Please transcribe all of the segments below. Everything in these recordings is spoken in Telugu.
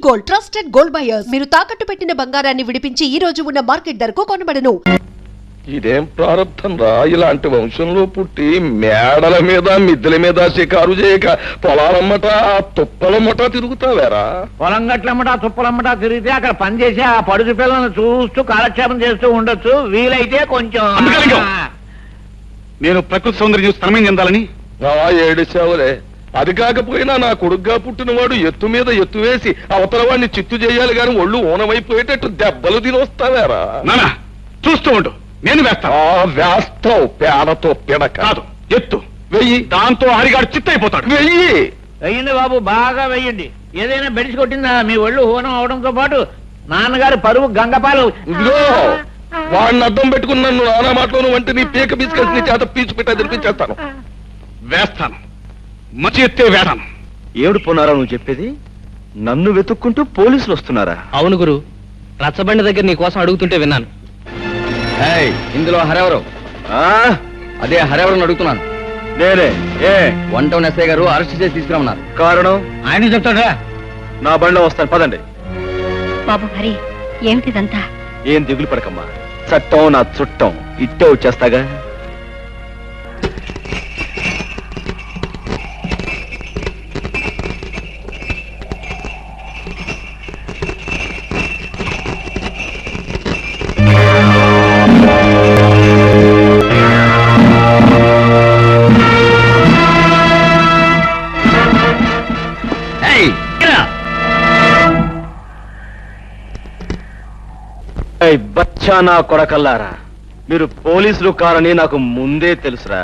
Gold, trusted gold buyers. మీరు తాకట్టు పెట్టిన బంగారాన్ని విడిపించి ఈ రోజు ఉన్న మార్కెట్ ధరకు కొనబడను. ఇదేం ప్రారంభం రా, ఇలాంటి వంశంలో పుట్టి మేడల మీద మిద్దెల మీద షికారు చేయక పొలాలమ్మట తుప్పలమ్మట తిరుగుతావేరా? పొలం గట్లమ్మట తుప్పలమ్మట తిరిగితే అక్కడ పనిచేసి ఆ పడుచు పిల్లలను చూస్తూ కాలక్షేపం చేస్తూ ఉండొచ్చు. వీలైతే కొంచెం నేను ప్రకృతి సౌందర్యం స్థలమేం చెందాలని ఏడిచావులే. అది కాకపోయినా నా కొడుగ్గా పుట్టినవాడు ఎత్తు మీద ఎత్తు వేసి అవతల వాడిని చిత్తు చేయాలి గాని ఒళ్ళు ఓనమైపోయేటట్టు దెబ్బలు తినొస్తావేరా? నానా చూస్తూ ఉండు, నేను వేస్తాను. వేస్తావు పేడతో పిడక కాదు, ఎత్తు వెయ్యి. దాంతో హరిగాడు చిత్తైపోతాడు. వెయ్యి వెయ్యండి బాబు, బాగా వెయ్యండి. ఏదైనా బెడిసి కొట్టిందా మీ ఒళ్ళు హోనం అవడంతో పాటు నాన్నగారు పరువు గంగపాలు. ఇదిగో వాడిని అద్దం పెట్టుకుని నన్ను నానా మాటలోను వంటి నీ పీక బీసుకెళ్ళి నీ చేత పీచు పెట్టా తెరిపించేస్తాను. వేస్తాను, మంచి ఎత్తే వేస్తాను. ఏడు పోనారా నువ్వు చెప్పేది? నన్ను వెతుక్కుంటూ పోలీసులు వస్తున్నారా? అవును గురు, రచ్చబండి దగ్గర నీ కోసం అడుగుతుంటే విన్నాను. ఇందులో హరెవరు? అదే హరెవరని అడుగుతున్నాను. నేనే. ఏ 1 టౌన్ ఎస్ఐ గారు అరెస్ట్ చేసి తీసుకురమ్మన్నారు. కారణం ఆయన చెప్తాడా? నా బండిలో వస్తాను, పదండి. బాబు హరి, ఏమిటిదంతా? ఏం దిగులు పడకమ్మా, చట్టం నా చుట్టం, ఇట్టే వచ్చేస్తాగా. బచ్చా నా కొడకల్లారా, మీరు పోలీసులు కారని నాకు ముందే తెలుసురా.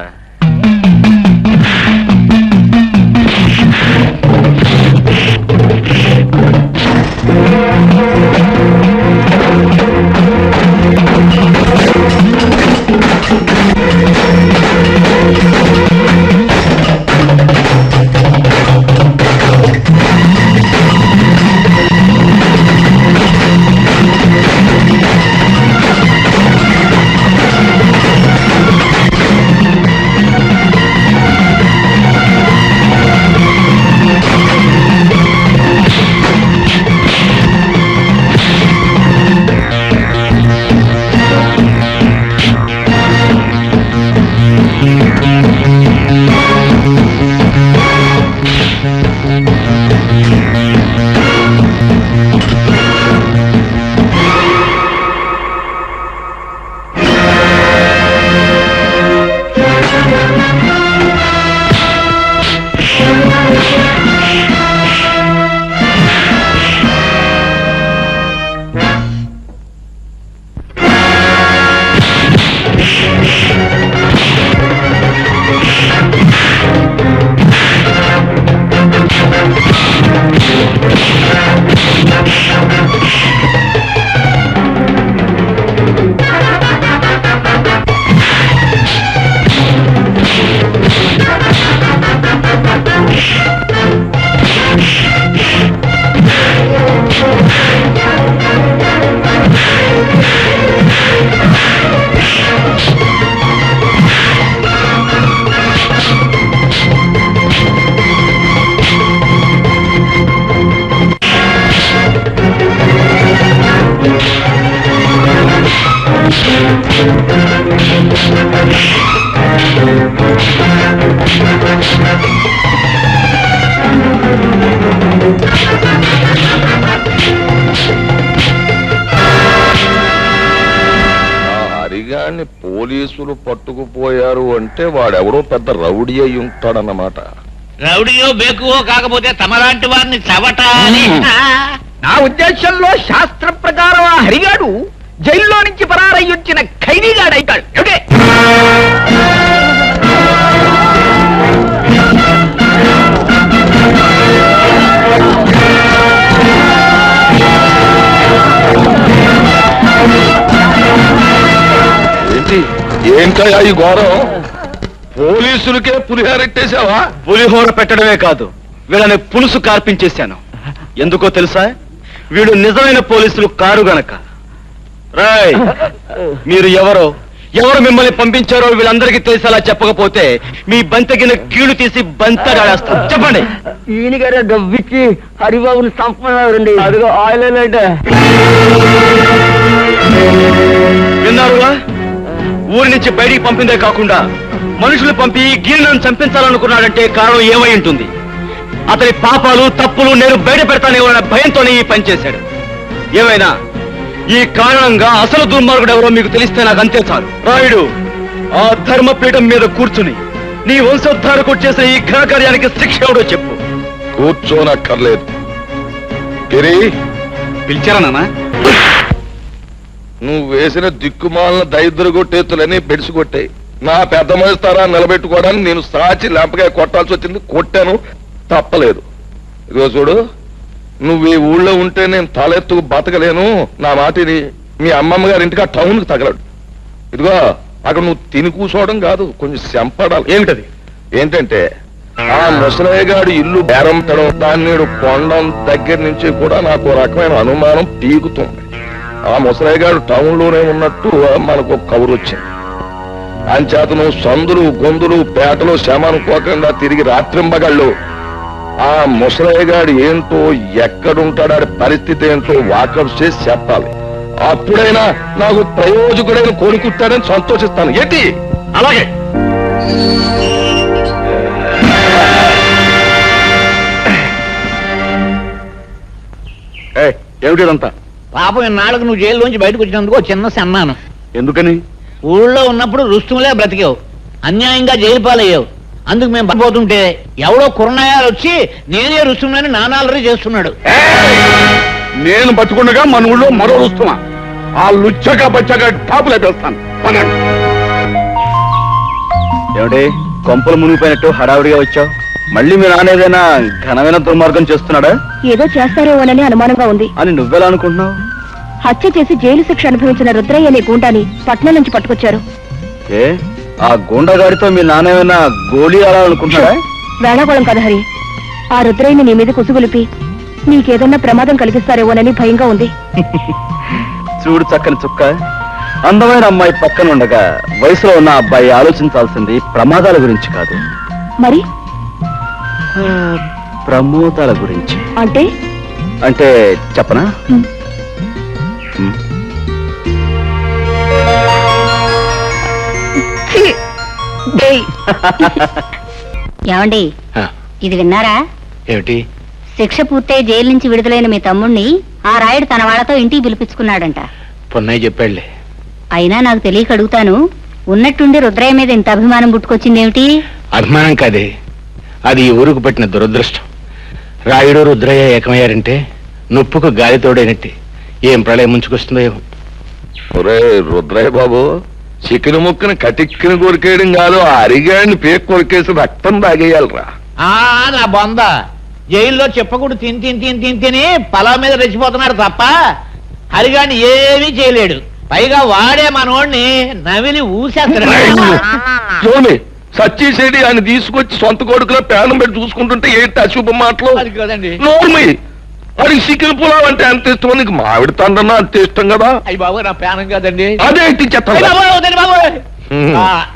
హరిగాన్ని పోలీసులు పట్టుకుపోయారు అంటే వాడెవడో పెద్ద రౌడీ అయి ఉంటాడన్నమాట. రౌడియో బేకువో కాకపోతే తమలాంటి వారిని చవట. నా ఉద్దేశంలో శాస్త్ర ప్రకారం ఆ హరిగాడు జైల్లో నుంచి పరారయ్యొచ్చిన ఖైదీగాడైతాడు. ఏమిటే ఏంటయ్యా ఈ ఘోరం? పోలీసులకే పులిహోరెట్టేశావా? పులిహోర పెట్టడమే కాదు, వీళ్ళని పులుసు కార్పించేశాను. ఎందుకో తెలుసా? వీడు నిజమైన పోలీసులు కారు గనక. రాయ్, మీరు ఎవరో ఎవరు మిమ్మల్ని పంపించారో వీళ్ళందరికీ తెలిసేలా చెప్పకపోతే మీ బంతగిన కీళ్లు తీసి బంతడాడేస్తాను. చెప్పండి. ఈయన గారు డబ్బిచ్చి హరిబాబుని చంపన్నారండి. అదిగో ఆయిల్ అంటే విన్నారుగా? ఊరి నుంచి బయటికి పంపిందే కాకుండా మనుషులు పంపి గీర్ణను చంపించాలనుకున్నాడంటే కారణం ఏమై ఉంటుంది? అతని పాపాలు తప్పులు నేను బయట పెడతానేమన్న భయంతోనే ఈ పని చేశాడు. ఏమైనా ఈ కారణంగా అసలు దుర్మార్గుడు ఎవరో మీకు తెలిస్తే నాకు అంతే చాలు. రాయుడు, ఆ ధర్మపీఠం మీద కూర్చుని నీ వంశోద్ధారకు చేసిన ఈ ఘనకార్యానికి శిక్ష ఎవడో చెప్పు. కూర్చోనక్కర్లేదు. గిరి, పిలిచారా నాన్న? నువ్వు వేసిన దిక్కుమాలిన దరిద్ర కొట్టేతులని బెడిసి కొట్టాయి. నా పెద్ద మనిస్తారా నిలబెట్టుకోవడానికి నేను సాచి లెంపగా కొట్టాల్సి వచ్చింది. కొట్టాను, తప్పలేదు. ఇదిగో చూడు, నువ్వు ఈ ఊళ్ళో ఉంటే నేను తలెత్తుకు బతకలేను. నా మాటిని మీ అమ్మమ్మ గారి ఇంటికి ఆ టౌన్కి తగలడు. ఇదిగో అక్కడ నువ్వు తిని కూర్చోవడం కాదు, కొంచెం శంపడాలి. ఏమిటది? ఏంటంటే ఆ ముసలయ్యగాడు ఇల్లు బేరంపడం, దాన్ని కొండం దగ్గర నుంచి కూడా నాకు ఓ రకమైన అనుమానం పీకుతుంది. ఆ ముసలయ్యగాడు టౌన్ లోనే ఉన్నట్టు మనకు ఒక కబురు వచ్చింది. అంచేత నువ్వు సందులు గొంతులు పేటలు శ్రమ అనుకోకుండా తిరిగి రాత్రింబగళ్ళు ఆ ముసలయ్యగాడు ఏంటో, ఎక్కడుంటాడు, పరిస్థితి ఏంటో వాకప్ చేసి చెప్పాలి. అప్పుడైనా నాకు ప్రయోజకుడైన కోరుకుంటాడని సంతోషిస్తాను. ఏంటి? అలాగే. ఏమిటిదంతా? పాపం ఇన్నాళ్ళకు నువ్వు జైల్లోంచి బయటకు వచ్చినందుకు చిన్న సన్మానం. ఎందుకని? ఊళ్ళో ఉన్నప్పుడు రుస్తుములే బ్రతికావు, అన్యాయంగా జైలు పాలయ్యావు. అందుకు మేము పడిపోతుంటే ఎవడో కుర్రనాయాలు వచ్చి నేనే రుస్తుమని నానాలరీ చేస్తున్నాడు. నేను బతుకుండగా మన ఊళ్ళో మరో రుస్తుమా? ఆ లుచ్చగా బచ్చగా టాపులే పెడతాను. ఏమిటి కొంపలు మునిగిపోయినట్టు హడావుడిగా వచ్చావు? మళ్ళీ మీ నాన్న ఏదైనా ఘనమైన దుర్మార్గం చేస్తున్నాడా? ఏదో చేస్తారేమోనని అనుమానంగా ఉంది అని నువ్వెలా అనుకుంటున్నావు? హత్య చేసి జైలు శిక్ష అనుభవించిన రుద్రయ్య అనే గూండాని పట్నం నుంచి పట్టుకొచ్చారు. ఏ ఆ గూండాగాడితో మీ నాన్న ఏమైనా గోళీ ఆడాలనుకుంటున్నాడా? వేళాకోళం కదా హరి. ఆ రుద్రయ్యని నీ మీద కుసుగులిపి నీకేదన్నా ప్రమాదం కలిగిస్తారేమోనని భయంగా ఉంది. చూడు చక్కని చుక్క, అందమైన అమ్మాయి పక్కన ఉండగా వయసులో ఉన్న అబ్బాయి ఆలోచించాల్సింది ప్రమాదాల గురించి కాదు, మరి ప్రమోదాల గురించి. అంటే అంటే చెప్పనా? ఏమండి, ఇది విన్నారా? ఏమిటి? శిక్ష పూర్తయి జైలు నుంచి విడుదలైన మీ తమ్ముణ్ణి ఆ రాయుడు తన వాళ్ళతో ఇంటికి పిలిపించుకున్నాడంట. పొన్నయ్య చెప్పాడులే. అయినా నాకు తెలియక అడుగుతాను, ఉన్నట్టుండి రుద్రయ్య మీద ఇంత అభిమానం పుట్టుకొచ్చిందేమిటి? అభిమానం కాదే, అది ఈ ఊరుకు పట్టిన దురదృష్టం. రాయుడు రుద్రయ్య ఏకమయ్యారంటే నొప్పుకు గాలి తోడైనట్టే. ఏం ప్రళయం ముంచుకొస్తుందో ఏమో. ఒరే రుద్రయ్య బాబు, చికెన్ ముక్కను కటిక్కిన కొరికేయడం కాదు, ఆ అరిగాడిని పేక్ కొరికేసి రక్తం తాగేయాలరా. నా బొంద జైల్లో చెప్పకూడదు తిని తిని తిని తిని తిని పొలం మీద రెచ్చిపోతున్నాడు తప్ప హరిగాని ఏమీ చేయలేడు. పైగా వాడే మనోడిని నవిలి ఊసేస్తాడు. సచ్చిసేడి ఆయన తీసుకొచ్చి సొంత కొడుకులో పేనం పెట్టి చూసుకుంటుంటే ఏంటి అశుభ మాటలు? అది కదండి. నోర్మి, వాడికి చికెన్ పులావ్ అంటే అంత ఇష్టం, నీకు మామిడి తండ్రన్నా అంత ఇష్టం కదా. అయ్యి బాబు, నా పేనం కదండి. అదే చెత్త.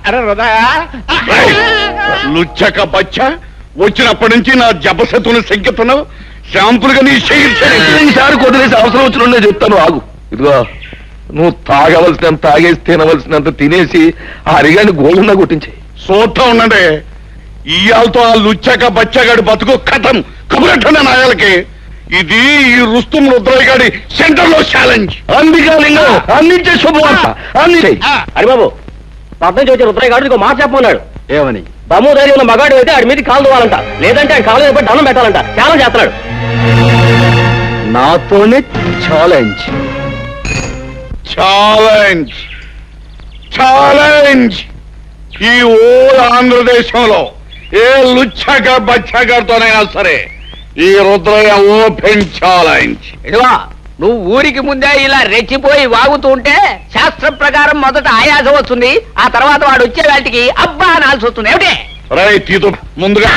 అరే హృదయ, లుచ్చక బచ్చ, వచ్చినప్పటి నుంచి నా జపశతుని సంకెత్తున్నావు. శాంపుల్ గా నీ ఈసారి వదిలేసి అవసరం వచ్చిన చెప్తాను, ఆగు. ఇదిగో నువ్వు తాగవలసినంత తాగేసి తినవలసినంత తినేసి ఆ అరిగాని గోళంగా కొట్టించే. సోతా ఉండండి. ఇయాలతో ఆ లుచ్చక బచ్చగాడి బతుకు కథం కబురెట్టండి నాయాలకి. ఇది ఈ రుస్తుం రుద్రయ్య గారి సెంటర్ లో ఛాలెంజ్. అందుకే అందించే శుభవార్త అందించే. హరిబాబు, పట్నం నుంచి వచ్చే రుద్రయ్య గారు ఇంకో మాట చెప్పమన్నాడు. ఏమని? దమ్ము ధైర్యం ఉన్న మగాడు అయితే ఆడి మీద కాలు దువ్వాలంట, లేదంటే ఆయన కాలు మీద దండం పెట్టాలంట. ఛాలెంజ్ చేస్తున్నాడు. నాతోనే ఛాలెంజ్. Challenge challenge. ఈ ఓల్ ఆంధ్రదేశంలో ఏ లుచ్చక బచ్చగారితోనైనా సరే ఈ రుద్రయ్య ఓపెన్ ఛాలెంజ్. ఇదిగో, నువ్వు ఊరికి ముందే ఇలా రెచ్చిపోయి వాగుతుంటే శాస్త్రం ప్రకారం మొదట ఆయాసం వస్తుంది, ఆ తర్వాత వాడు వచ్చే వాటికి అబ్బా అనాల్సి వస్తుంది. ఏమిటి? రై తీతు ముందుగా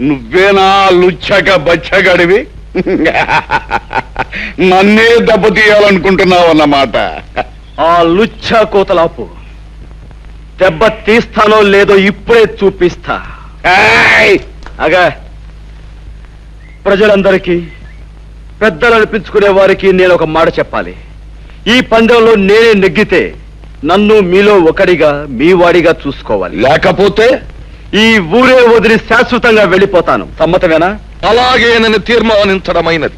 నువ్వేనా లుచ్చక బచ్చగడివి? నన్నే దెబ్బతీయాలనుకుంటున్నావన్నమాట. ఆ లుచ్చ కోతలాపు. దెబ్బ తీస్తానో లేదో ఇప్పుడే చూపిస్తా. ఏయ్! అగా ప్రజలందరికీ, పెద్దలు అనిపించుకునే వారికి నేను ఒక మాట చెప్పాలి. ఈ పందెంలో నేనే నెగ్గితే నన్ను మీలో ఒకడిగా, మీ వాడిగా చూసుకోవాలి. లేకపోతే ఈ ఊరే వదిలి శాశ్వతంగా వెళ్ళిపోతాను. సమ్మతమేనా? అలాగే నన్ను తీర్మానించడమైనది.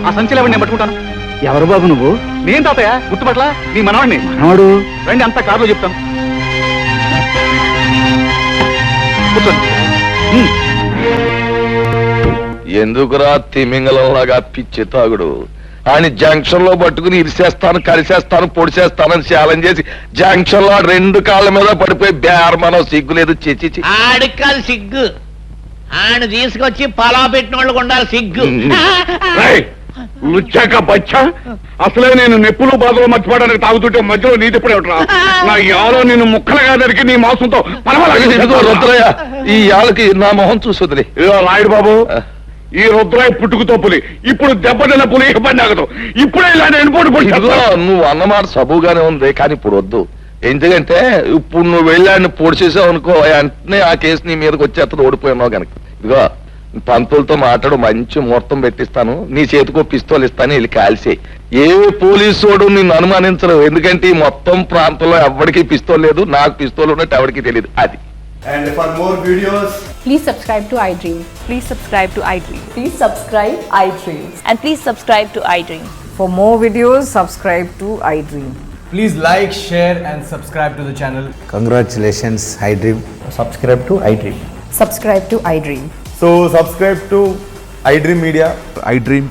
ఆ సంచిలో నేను పట్టుకుంటాను. ఎవరు బాబు నువ్వు? నేను తాతయ్య, గుర్తుపట్ల నీ మనవాడిని. మనవాడు? రండి, అంతా కారులో చెప్తాను. కూర్చోండి. ఎందుకురా తిమింగలంలాగా పిచ్చి తాగుడు? ఆయన జంక్షన్ లో పట్టుకుని ఇరిసేస్తాను, కలిసేస్తాను, పొడిసేస్తానని ఛాలెంజ్ చేసి జంక్షన్ లో 2 కాళ్ళ మీద పడిపోయి బేరమనో సిగ్గులేదు. చిచి ఆడికి కాదు సిగ్గు, ఆయన తీసుకొచ్చి పలా పెట్టిన వాళ్ళకు ఉండాలి సిగ్గు. లుచ్చాక బచ్చా, అసలే నేను నెప్పులు బాధలు మర్చిపోవడానికి తాగుతుంటే మధ్యలో నీ తిప్పుడే ఉంటా. నా యాలో నేను ముక్కలుగా దరికి నీ మాంసంతో రుద్రయ్య, ఈ యాళ్ళకి నా మొహం చూసుదిలే. రాయుడు బాబు, ఈ రుద్రాయి పుట్టుకుతో పులి, ఇప్పుడు దెబ్బతిన్న పులి ఇబ్బంది ఆగదు. ఇప్పుడే ఇలా నేను నువ్వు అన్నమాట సబుగానే ఉంది, కానీ ఇప్పుడు వద్దు. ఎందుకంటే ఇప్పుడు నువ్వు వెళ్ళాన్ని పొడిచేసావు అనుకో, వెంటనే ఆ కేసు నీ మీదకి వచ్చేస్తుంది, ఓడిపోయినావు కనుక. ఇదిగో పంతులతో మాట్లాడు, మంచి ముహూర్తం పెట్టిస్తాను, నీ చేతికో పిస్తోల్ ఇస్తాను, వెళ్ళి కాల్చేయి. ఏ పోలీసోడు నిన్ను అనుమానించరు, ఎందుకంటే ఈ మొత్తం ప్రాంతంలో ఎవరికి పిస్తోల్ లేదు, నాకు పిస్తోల్ ఉన్నట్టు ఎవరికి తెలియదు. అది. And for more videos, Please subscribe to iDream. Please subscribe to iDream. Please subscribe iDream. And please subscribe to iDream. For more videos, subscribe to iDream. Please like, share, and subscribe to the channel. Congratulations, iDream. Subscribe to iDream. Subscribe to iDream. So subscribe to iDream Media. iDream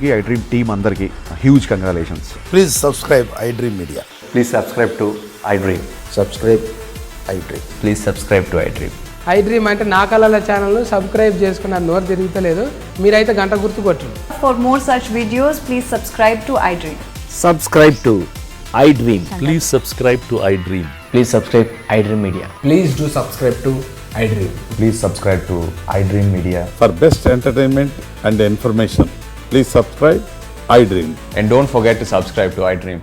team అందరికి huge congratulations. Please subscribe iDream Media. Please subscribe to iDream. Subscribe iDream. Please subscribe to iDream. iDream అంటే నా కళల ఛానల్ను సబ్స్క్రైబ్ చేసుకున్న నోరు తిరుగుతలేదు, మీరైతే గంట గుర్తు కొట్టండి. For more such videos, please subscribe to iDream. Subscribe to iDream. Please subscribe to iDream. Please subscribe iDream media. Please do subscribe to iDream. Please subscribe to iDream Media. For best entertainment and information, please subscribe iDream. And don't forget to subscribe to iDream.